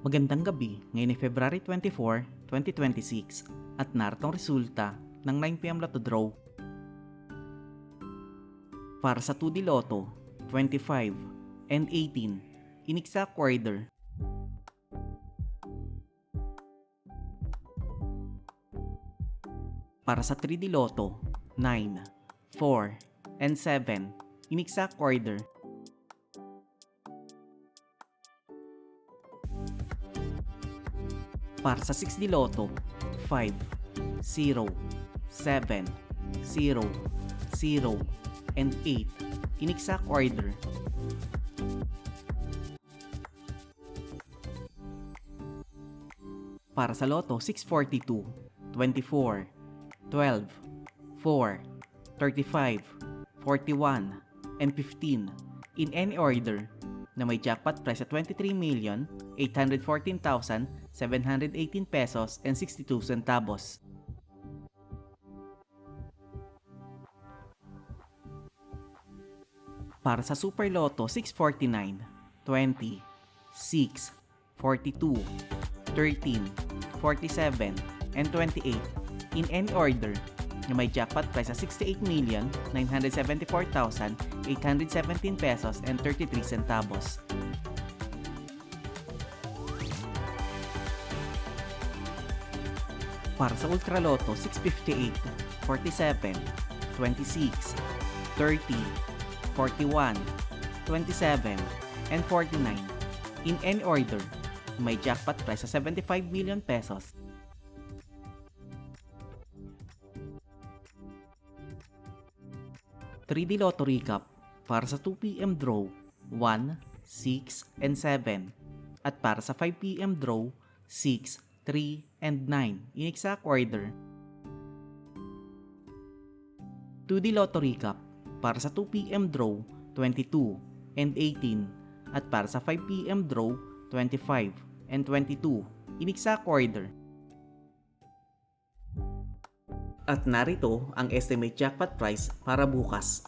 Magandang gabi, ngayon ay February 24, 2026 at narito ang resulta ng 9pm Lotto Draw. Para sa 2D Lotto, 25 and 18, in exact order. Para sa 3D Lotto, 9, 4, and 7, in exact order. Para sa 6D Lotto, 5, 0, 7, 0, 0, and 8, in exact order. Para sa Lotto 642, 24, 12, 4, 35, 41, and 15, in any order, na may jackpot price at 23,814,718 pesos and 62 centavos. Para sa Super Lotto 649, 20, 6, 42, 13, 47, and 28, in any order, na may jackpot price at 68,974,817 pesos and 33 centavos. Para sa Ultra Lotto 658, 47, 26, 30, 41, 27, and 49, in any order, na may jackpot price sa 75 million pesos. '3D Lotto Recap para sa 2pm draw 1, 6, and 7 at para sa 5pm draw 6, 3, and 9 in exact order. 2D Lotto Recap para sa 2pm draw 22 and 18 at para sa 5pm draw 25 and 22 in exact order. At narito ang estimate jackpot price para bukas.